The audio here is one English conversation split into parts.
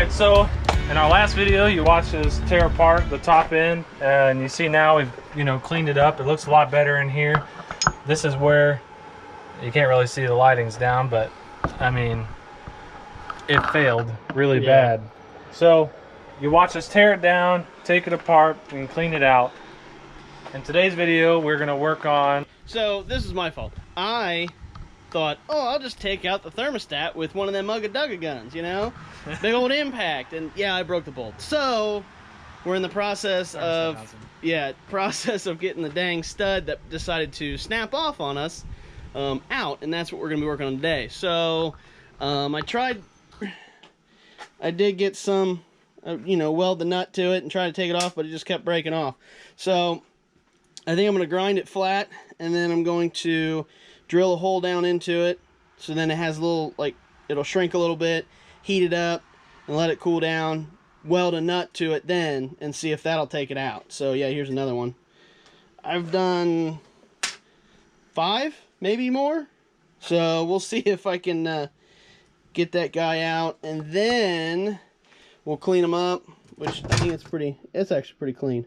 Alright, so in our last video you watched us tear apart the top end, and you see now we've cleaned it up. It looks a lot better in here. This is where you can't really see the lighting's down, but I mean it failed really bad. So you watch us tear it down, take it apart, and clean it out. In today's video we're gonna work on... So this is my fault. I thought, oh, I'll just take out the thermostat with one of them Ugga guns, you know? Big old impact. And yeah, I broke the bolt. So we're in the process of getting the dang stud that decided to snap off on us out, and that's what we're gonna be working on today. So I did get some weld the nut to it and try to take it off, but it just kept breaking off. So I think I'm gonna grind it flat, and then I'm going to drill a hole down into it, so then it has a little, it'll shrink a little bit, heat it up, and let it cool down, weld a nut to it then, and see if that'll take it out. So yeah, here's another one. I've done 5, maybe more. So we'll see if I can get that guy out, and then we'll clean them up, which I think it's actually pretty clean.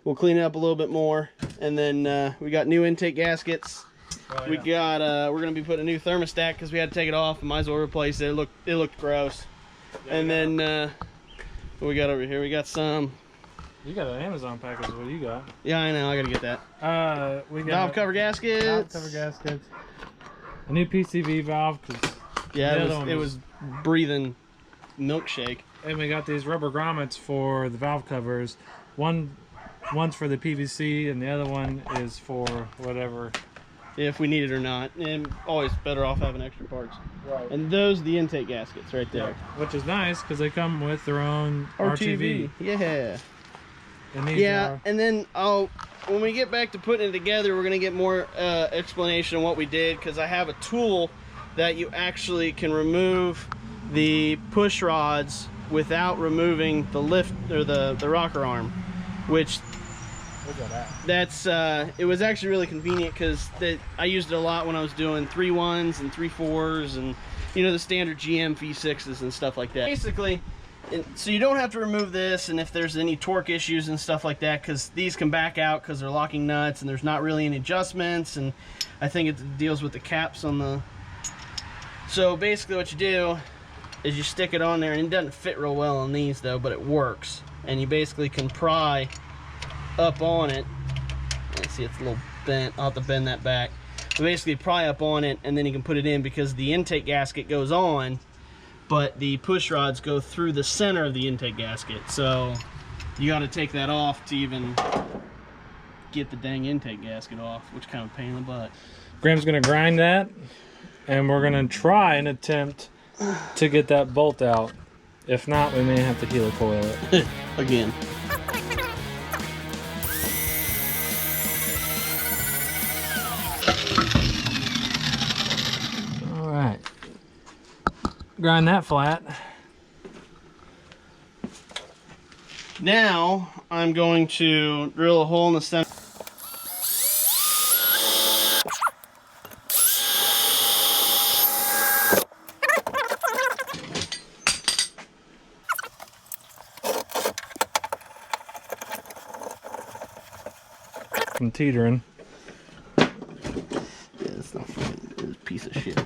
We'll clean it up a little bit more, and then we got new intake gaskets. Oh, yeah. We're gonna be putting a new thermostat because we had to take it off and might as well replace it. It looked gross. Yeah, and then what we got over here? We got some. You got an Amazon package. What do you got? Yeah, I know. I gotta get that. We got valve cover gaskets. Valve cover gaskets. A new PCV valve. Yeah, it was breathing milkshake. And we got these rubber grommets for the valve covers. One's for the PVC, and the other one is for whatever. If we need it or not, and always better off having extra parts. Right. And those are the intake gaskets right there. Yeah. Which is nice because they come with their own RTV. Yeah. And then when we get back to putting it together, we're gonna get more explanation on what we did, because I have a tool that you actually can remove the push rods without removing the lift or the rocker arm, which. It was actually really convenient because I used it a lot when I was doing 3.1s and 3.4s and the standard GM V6s and stuff like that. Basically, so you don't have to remove this, and if there's any torque issues and stuff like that, because these can back out because they're locking nuts and there's not really any adjustments, and I think it deals with the caps on the... So basically what you do is you stick it on there, and it doesn't fit real well on these though, but it works, and you basically can pry up on it. Let's see, it's a little bent. I'll have to bend that back. So basically pry up on it, and then you can put it in, because the intake gasket goes on, but the push rods go through the center of the intake gasket. So you got to take that off to even get the dang intake gasket off, which kind of a pain in the butt. Graham's gonna grind that, and we're gonna try and attempt to get that bolt out. If not, we may have to helicoil it again. Grind that flat. Now I'm going to drill a hole in the center. I'm teetering. Yeah, it's not fucking, it's a piece of shit.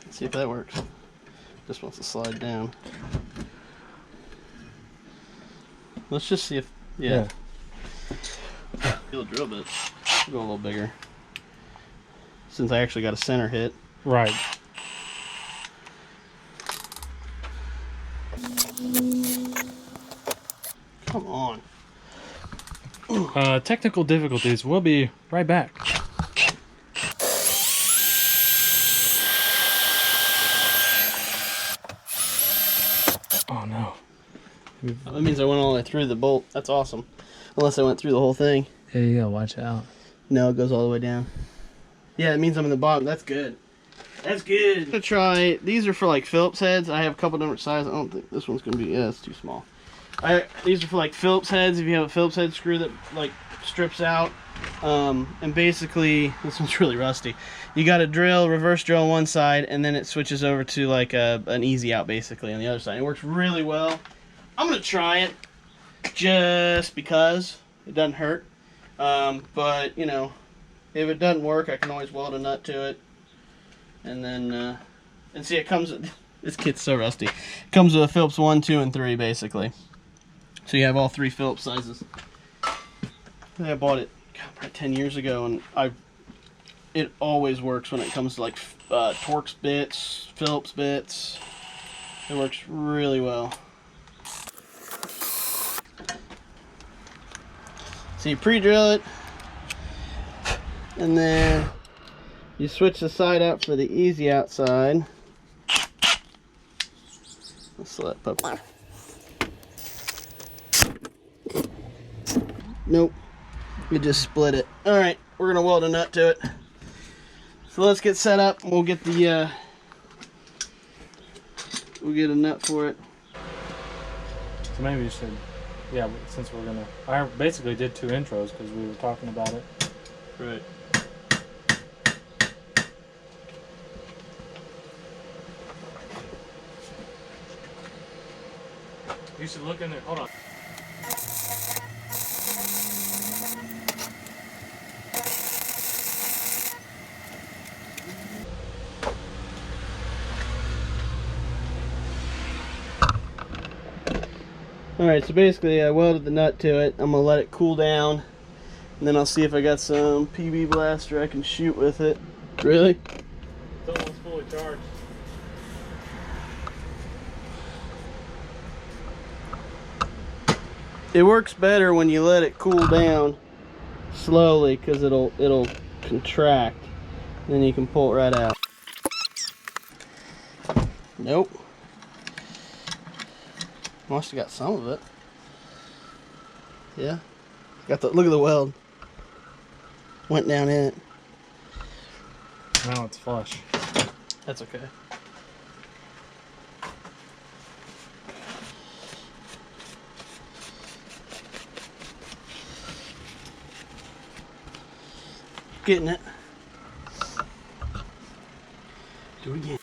See if that works. Just wants to slide down. Let's just see if, yeah. Feel a drill bit. Go a little bigger, since I actually got a center hit. Right. Come on. Technical difficulties. We'll be right back. Oh no. That means I went all the way through the bolt. That's awesome. Unless I went through the whole thing. Yeah, you gotta watch out. No, it goes all the way down. Yeah, it means I'm in the bottom. That's good. That's good. I'm gonna try, these are for like Phillips heads. I have a couple different sizes. I don't think this one's gonna be, yeah, it's too small. These are for like Phillips heads. If you have a Phillips head screw that like strips out. And basically, this one's really rusty. You got to drill, reverse drill on one side, and then it switches over to like an easy out basically on the other side. It works really well. I'm gonna try it just because it doesn't hurt. But you know, if it doesn't work, I can always weld a nut to it. And then, and see, it comes with, this kit's so rusty. It comes with a Phillips 1, 2, and 3 basically. So you have all 3 Phillips sizes. I bought it probably 10 years ago, and it always works when it comes to like Torx bits, Phillips bits. It works really well. So you pre-drill it, and then you switch the side out for the easy outside. Let's let it pop. Nope. You just split it. Alright, we're gonna weld a nut to it. So let's get set up. We'll get the we'll get a nut for it. So maybe you should, yeah, since we're gonna, I basically did 2 intros because we were talking about it. Right. You should look in there, hold on. Alright, so basically I welded the nut to it. I'm going to let it cool down. And then I'll see if I got some PB blaster I can shoot with it. Really? It's almost fully charged. It works better when you let it cool down slowly because it'll contract. Then you can pull it right out. Nope. Must have got some of it. Yeah. Got the, look at the weld. Went down in it. Now it's flush. That's okay. Getting it. Do it again.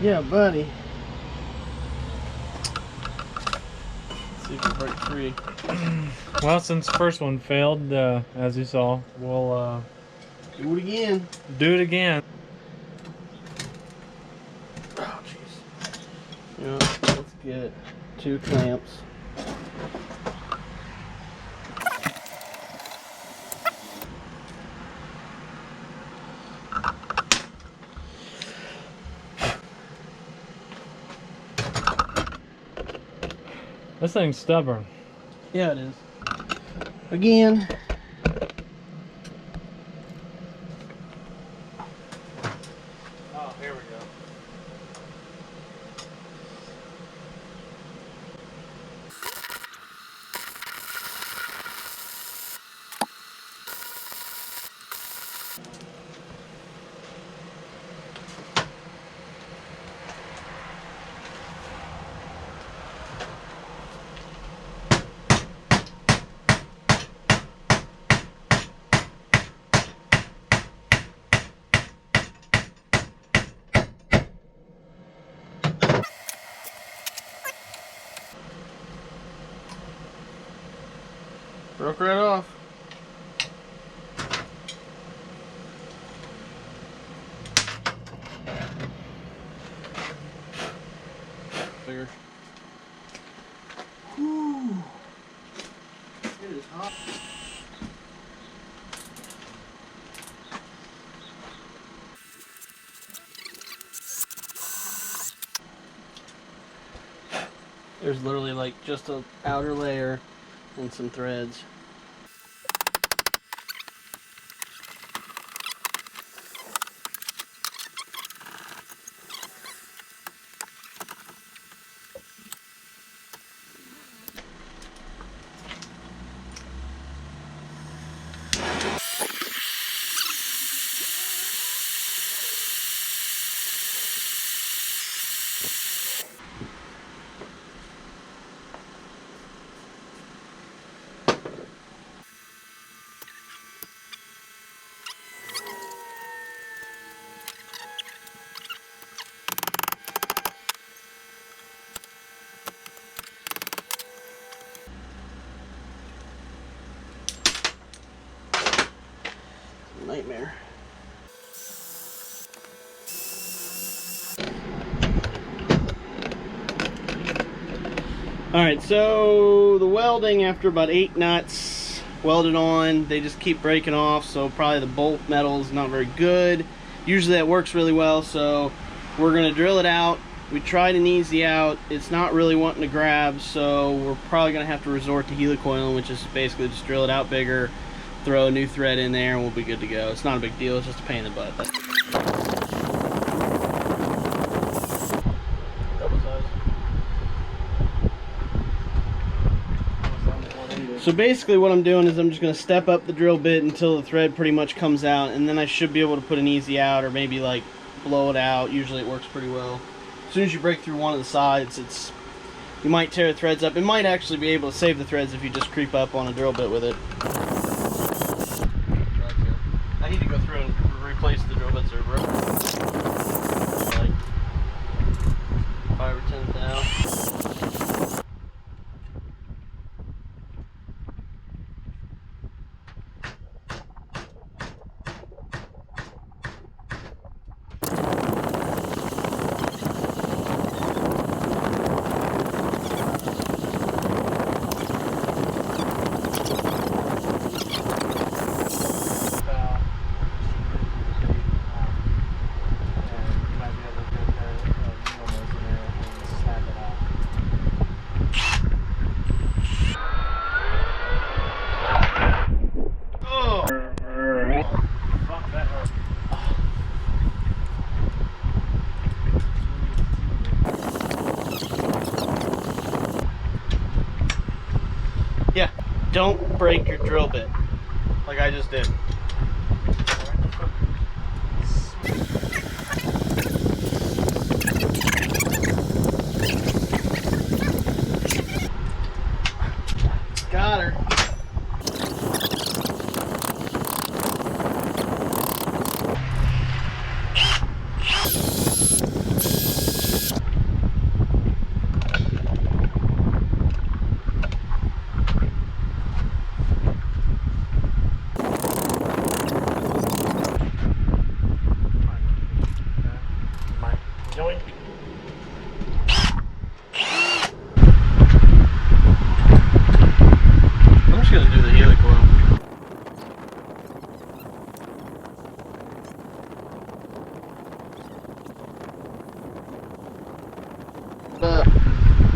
Yeah, buddy. Let's see if we break free. Well, since the first one failed, as you saw, we'll Do it again. do it again. Oh, jeez. Yeah, let's get 2 clamps. This thing's stubborn. Yeah, it is. Again. Oh, here we go. Broke right off. Bigger. Whew. It is hot. There's literally like just an outer layer and some threads. nightmare. Alright, so the welding, after about 8 nuts welded on, they just keep breaking off, so probably the bolt metal is not very good. Usually that works really well, so we're going to drill it out. We tried an easy out. It's not really wanting to grab, so we're probably going to have to resort to helicoiling, which is basically just drill it out bigger, throw a new thread in there, and we'll be good to go. It's not a big deal, it's just a pain in the butt. So basically what I'm doing is I'm just going to step up the drill bit until the thread pretty much comes out, and then I should be able to put an easy out, or maybe like blow it out. Usually it works pretty well. As soon as you break through one of the sides, you might tear the threads up. It might actually be able to save the threads if you just creep up on a drill bit with it. I need to go through and replace the drill bits that are broken. Like 5 or 10 thou. Yeah, don't break your drill bit like I just did. Got her. I'm just gonna do the helicoil.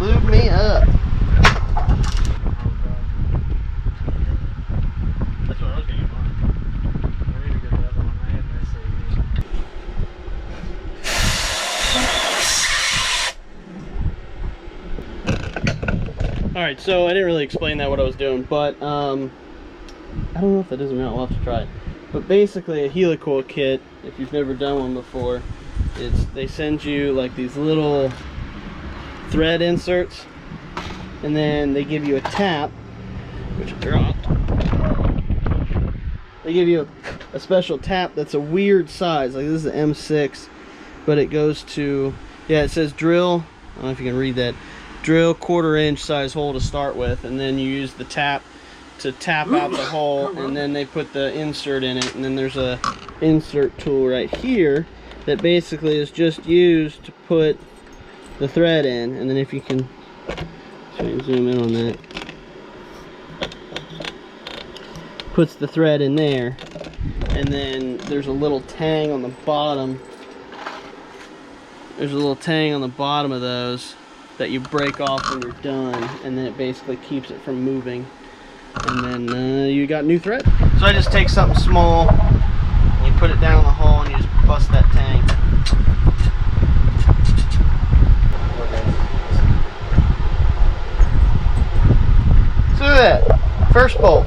Lube me up. That's what I was gonna get on. I need to get the other one. I had an SAE. Alright, so I didn't really explain that what I was doing, but I don't know if that doesn't matter. We'll have to try it. But basically a helicoil kit, if you've never done one before, they send you like these little thread inserts, and then they give you a tap, which I dropped. They give you a special tap that's a weird size. Like this is an M6, but it goes to, yeah, it says drill, I don't know if you can read that, drill 1/4 inch size hole to start with, and then you use the tap to tap out the hole, and then they put the insert in it, and then there's a insert tool right here that basically is just used to put the thread in. And then if you can zoom in on that, puts the thread in there, and then there's a little tang on the bottom. There's a little tang on the bottom of those that you break off when you're done, and then it basically keeps it from moving, and then you got new thread. So I just take something small and you put it down in the hole and you just bust that tang. So that first bolt.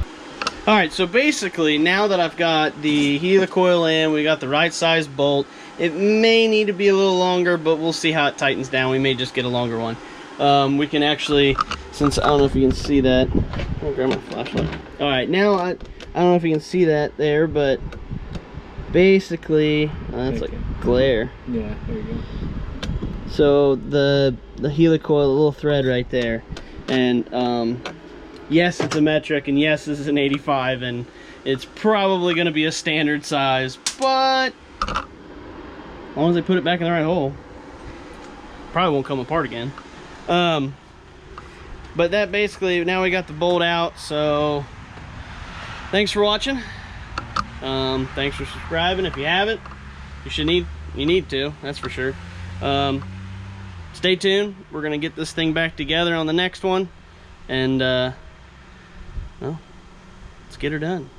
Alright, so basically now that I've got the helicoil in, we got the right size bolt. It may need to be a little longer, but we'll see how it tightens down. We may just get a longer one. We can actually, since I don't know if you can see that, I'll grab my flashlight. Alright, now I don't know if you can see that there, but basically, that's like glare. Yeah, there you go. So the helicoil, the little thread right there, and yes, it's a metric, and yes, this is an 85, and it's probably going to be a standard size, but as long as they put it back in the right hole, probably won't come apart again. But that basically, now we got the bolt out, so thanks for watching. Thanks for subscribing. If you haven't, you need to, that's for sure. Stay tuned. We're gonna get this thing back together on the next one, and well, let's get her done.